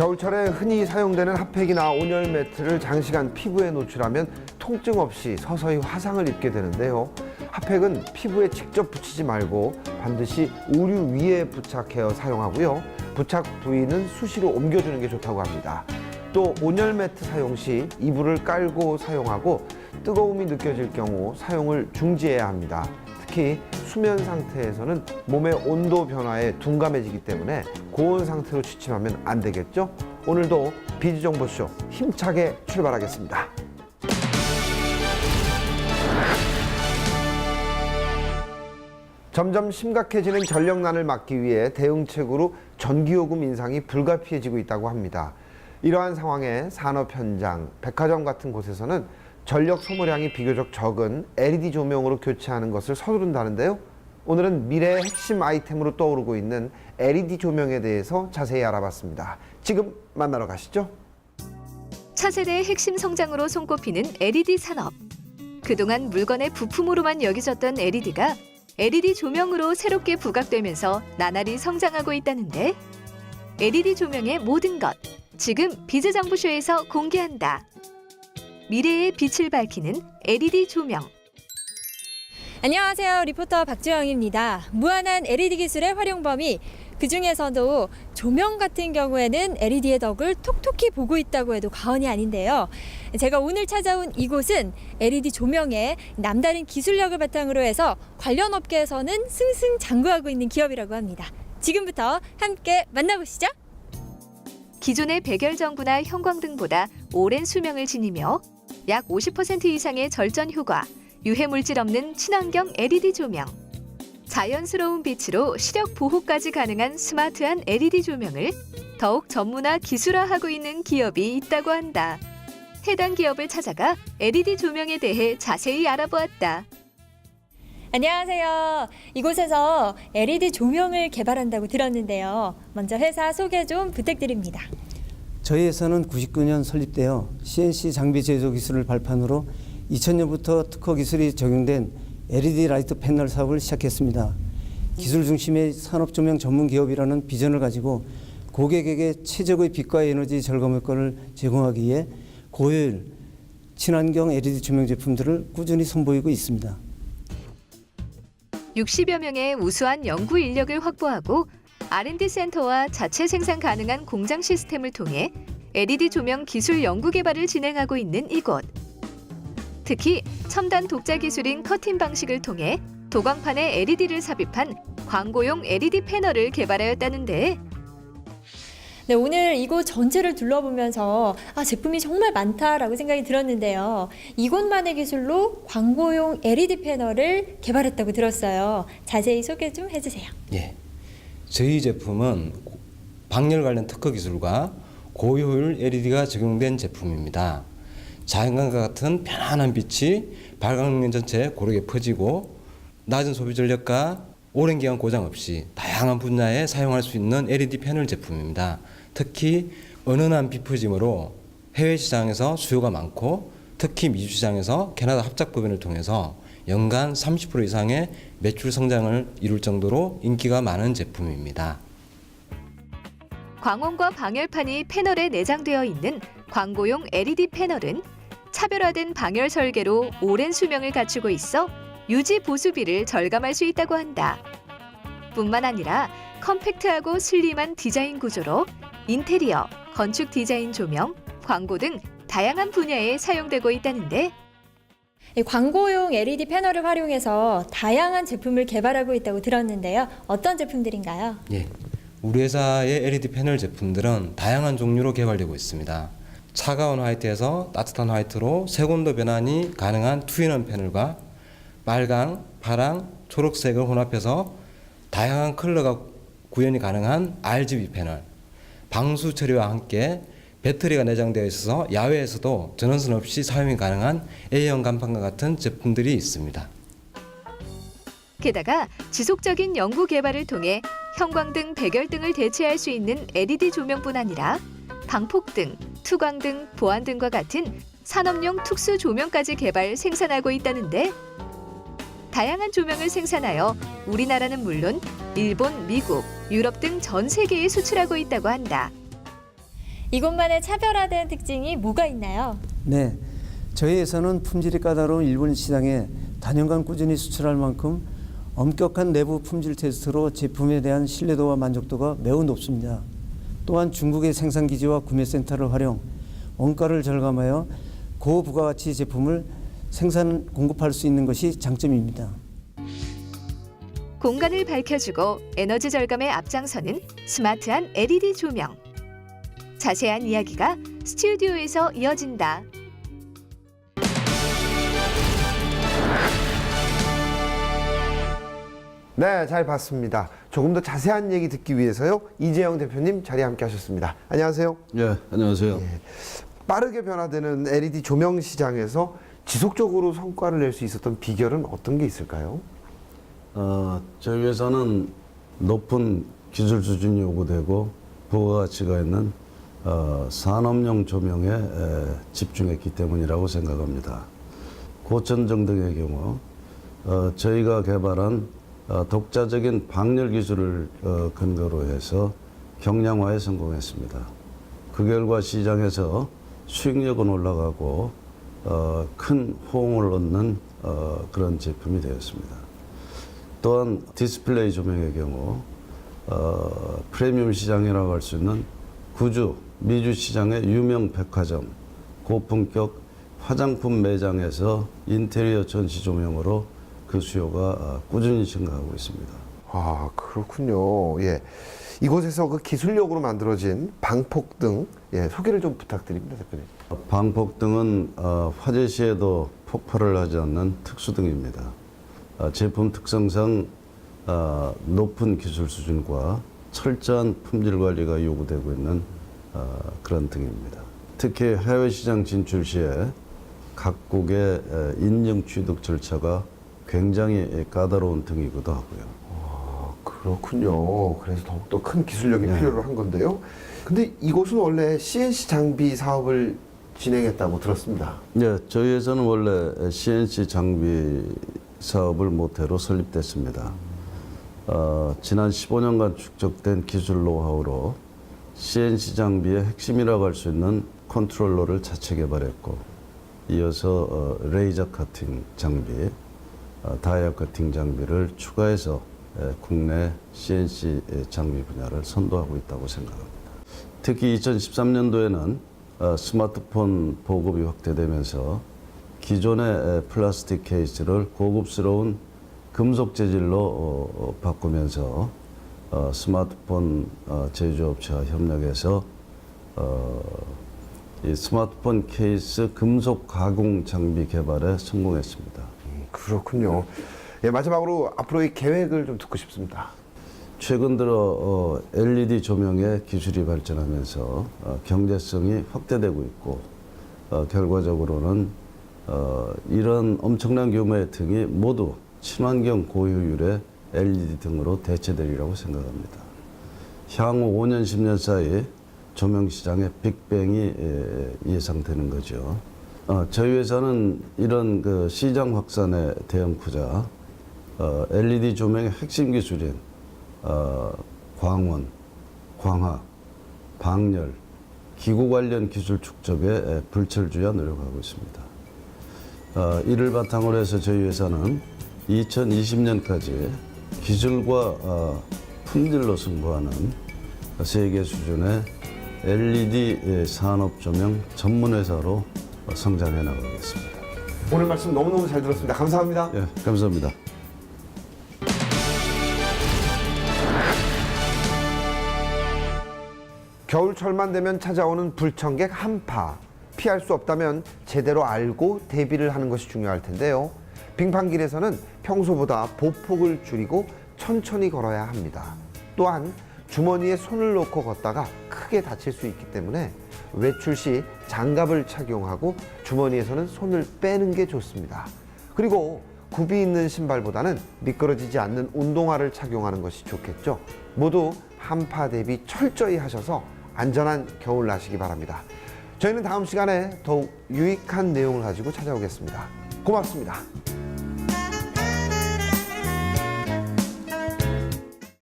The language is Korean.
겨울철에 흔히 사용되는 핫팩이나 온열 매트를 장시간 피부에 노출하면 통증 없이 서서히 화상을 입게 되는데요. 핫팩은 피부에 직접 붙이지 말고 반드시 우류 위에 부착하여 사용하고요. 부착 부위는 수시로 옮겨주는 게 좋다고 합니다. 또 온열 매트 사용 시 이불을 깔고 사용하고 뜨거움이 느껴질 경우 사용을 중지해야 합니다. 특히 수면 상태에서는 몸의 온도 변화에 둔감해지기 때문에 고온 상태로 취침하면 안 되겠죠? 오늘도 비지정보쇼 힘차게 출발하겠습니다. 점점 심각해지는 전력난을 막기 위해 대응책으로 전기요금 인상이 불가피해지고 있다고 합니다. 이러한 상황에 산업 현장, 백화점 같은 곳에서는 전력 소모량이 비교적 적은 LED 조명으로 교체하는 것을 서두른다는데요. 오늘은 미래의 핵심 아이템으로 떠오르고 있는 LED 조명에 대해서 자세히 알아봤습니다. 지금 만나러 가시죠. 차세대의 핵심 성장으로 손꼽히는 LED 산업. 그동안 물건의 부품으로만 여겨졌던 LED가 LED 조명으로 새롭게 부각되면서 나날이 성장하고 있다는데 LED 조명의 모든 것, 지금 비즈정보쇼에서 공개한다. 미래의 빛을 밝히는 LED 조명. 안녕하세요. 리포터 박주영입니다. 무한한 LED 기술의 활용 범위, 그중에서도 조명 같은 경우에는 LED의 덕을 톡톡히 보고 있다고 해도 과언이 아닌데요. 제가 오늘 찾아온 이곳은 LED 조명의 남다른 기술력을 바탕으로 해서 관련 업계에서는 승승장구하고 있는 기업이라고 합니다. 지금부터 함께 만나보시죠. 기존의 백열전구나 형광등보다 오랜 수명을 지니며 약 50% 이상의 절전 효과, 유해물질 없는 친환경 LED 조명, 자연스러운 빛으로 시력 보호까지 가능한 스마트한 LED 조명을 더욱 전문화 기술화하고 있는 기업이 있다고 한다. 해당 기업을 찾아가 LED 조명에 대해 자세히 알아보았다. 안녕하세요. 이곳에서 LED 조명을 개발한다고 들었는데요. 먼저 회사 소개 좀 부탁드립니다. 저희 회사는 99년 설립되어 CNC 장비 제조 기술을 발판으로 2000년부터 특허 기술이 적용된 LED 라이트 패널 사업을 시작했습니다. 기술 중심의 산업 조명 전문 기업이라는 비전을 가지고 고객에게 최적의 빛과 에너지 절감 효과를 제공하기 위해 고효율, 친환경 LED 조명 제품들을 꾸준히 선보이고 있습니다. 60여 명의 우수한 연구 인력을 확보하고 R&D 센터와 자체 생산 가능한 공장 시스템을 통해 LED 조명 기술 연구 개발을 진행하고 있는 이곳. 특히 첨단 독자 기술인 커팅 방식을 통해 도광판에 LED를 삽입한 광고용 LED 패널을 개발하였다는데 네, 오늘 이곳 전체를 둘러보면서 제품이 정말 많다라고 생각이 들었는데요. 이곳만의 기술로 광고용 LED 패널을 개발했다고 들었어요. 자세히 소개 좀 해주세요. 예, 저희 제품은 방열 관련 특허 기술과 고효율 LED가 적용된 제품입니다. 자연광과 같은 편안한 빛이 발광면 전체에 고르게 퍼지고 낮은 소비 전력과 오랜 기간 고장 없이 다양한 분야에 사용할 수 있는 LED 패널 제품입니다. 특히 은은한 빛 퍼짐으로 해외 시장에서 수요가 많고 특히 미주 시장에서 캐나다 합작 법인을 통해서 연간 30% 이상의 매출 성장을 이룰 정도로 인기가 많은 제품입니다. 광원과 방열판이 패널에 내장되어 있는 광고용 LED 패널은 차별화된 방열 설계로 오랜 수명을 갖추고 있어 유지 보수비를 절감할 수 있다고 한다. 뿐만 아니라 컴팩트하고 슬림한 디자인 구조로 인테리어, 건축 디자인 조명, 광고 등 다양한 분야에 사용되고 있다는데 광고용 LED 패널을 활용해서 다양한 제품을 개발하고 있다고 들었는데요. 어떤 제품들인가요? 예, 우리 회사의 LED 패널 제품들은 다양한 종류로 개발되고 있습니다. 차가운 화이트에서 따뜻한 화이트로 색온도 변환이 가능한 투인원 패널과 빨강, 파랑, 초록색을 혼합해서 다양한 컬러가 구현이 가능한 RGB 패널, 방수 처리와 함께 배터리가 내장되어 있어서 야외에서도 전원선 없이 사용이 가능한 A형 간판과 같은 제품들이 있습니다. 게다가 지속적인 연구 개발을 통해 형광등, 백열등을 대체할 수 있는 LED 조명뿐 아니라 방폭등, 투광등, 보안등과 같은 산업용 특수 조명까지 개발, 생산하고 있다는데 다양한 조명을 생산하여 우리나라는 물론 일본, 미국, 유럽 등 전 세계에 수출하고 있다고 한다. 이곳만의 차별화된 특징이 뭐가 있나요? 네, 저희 회사는 품질이 까다로운 일본 시장에 단연간 꾸준히 수출할 만큼 엄격한 내부 품질 테스트로 제품에 대한 신뢰도와 만족도가 매우 높습니다. 또한 중국의 생산 기지와 구매센터를 활용, 원가를 절감하여 고부가가치 제품을 생산 공급할 수 있는 것이 장점입니다. 공간을 밝혀주고 에너지 절감에 앞장서는 스마트한 LED 조명. 자세한 이야기가 스튜디오에서 이어진다. 네, 잘 봤습니다. 조금 더 자세한 얘기 듣기 위해서요. 이재영 대표님 자리에 함께 하셨습니다. 안녕하세요. 예, 안녕하세요. 빠르게 변화되는 LED 조명 시장에서 지속적으로 성과를 낼 수 있었던 비결은 어떤 게 있을까요? 저희 회사는 높은 기술 수준이 요구되고 부가가치가 있는 산업용 조명에 집중했기 때문이라고 생각합니다. 고천정 등의 경우 저희가 개발한 독자적인 방열 기술을 근거로 해서 경량화에 성공했습니다. 그 결과 시장에서 수익력은 올라가고 큰 호응을 얻는 그런 제품이 되었습니다. 또한 디스플레이 조명의 경우 프리미엄 시장이라고 할 수 있는 구주, 미주 시장의 유명 백화점, 고품격 화장품 매장에서 인테리어 전시 조명으로 그 수요가 꾸준히 증가하고 있습니다. 아, 그렇군요. 예. 이곳에서 그 기술력으로 만들어진 방폭등, 예, 소개를 좀 부탁드립니다, 대표님. 방폭등은 화재 시에도 폭발을 하지 않는 특수등입니다. 제품 특성상 높은 기술 수준과 철저한 품질 관리가 요구되고 있는 그런 등입니다. 특히 해외 시장 진출 시에 각국의 인증 취득 절차가 굉장히 까다로운 등이기도 하고요. 그렇군요. 그래서 더욱더 큰 기술력이 필요로 한 건데요. 근데 이곳은 원래 CNC 장비 사업을 진행했다고 들었습니다. 네, 저희 회사는 원래 CNC 장비 사업을 모태로 설립됐습니다. 지난 15년간 축적된 기술 노하우로 CNC 장비의 핵심이라고 할 수 있는 컨트롤러를 자체 개발했고, 이어서 레이저 커팅 장비, 다이아 커팅 장비를 추가해서 국내 CNC 장비 분야를 선도하고 있다고 생각합니다. 특히 2013년도에는 스마트폰 보급이 확대되면서 기존의 플라스틱 케이스를 고급스러운 금속 재질로 바꾸면서 스마트폰 제조업체와 협력해서 이 스마트폰 케이스 금속 가공 장비 개발에 성공했습니다. 그렇군요. 예, 마지막으로 앞으로의 계획을 좀 듣고 싶습니다. 최근 들어 LED 조명의 기술이 발전하면서 경제성이 확대되고 있고, 결과적으로는 이런 엄청난 규모의 등이 모두 친환경 고효율의 LED 등으로 대체되리라고 생각합니다. 향후 5년, 10년 사이 조명 시장의 빅뱅이 예상되는 거죠. 저희 회사는 이런 그 시장 확산의 대형 투자, LED 조명의 핵심 기술인 광원, 광학, 방열, 기구 관련 기술 축적에 불철주야 노력하고 있습니다. 이를 바탕으로 해서 저희 회사는 2020년까지 기술과 품질로 승부하는 세계 수준의 LED 산업 조명 전문 회사로 성장해 나가겠습니다. 오늘 말씀 너무너무 잘 들었습니다. 감사합니다. 예, 감사합니다. 겨울철만 되면 찾아오는 불청객 한파. 피할 수 없다면 제대로 알고 대비를 하는 것이 중요할 텐데요. 빙판길에서는 평소보다 보폭을 줄이고 천천히 걸어야 합니다. 또한 주머니에 손을 넣고 걷다가 크게 다칠 수 있기 때문에 외출 시 장갑을 착용하고 주머니에서는 손을 빼는 게 좋습니다. 그리고 굽이 있는 신발보다는 미끄러지지 않는 운동화를 착용하는 것이 좋겠죠. 모두 한파 대비 철저히 하셔서 안전한 겨울 나시기 바랍니다. 저희는 다음 시간에 더욱 유익한 내용을 가지고 찾아오겠습니다. 고맙습니다.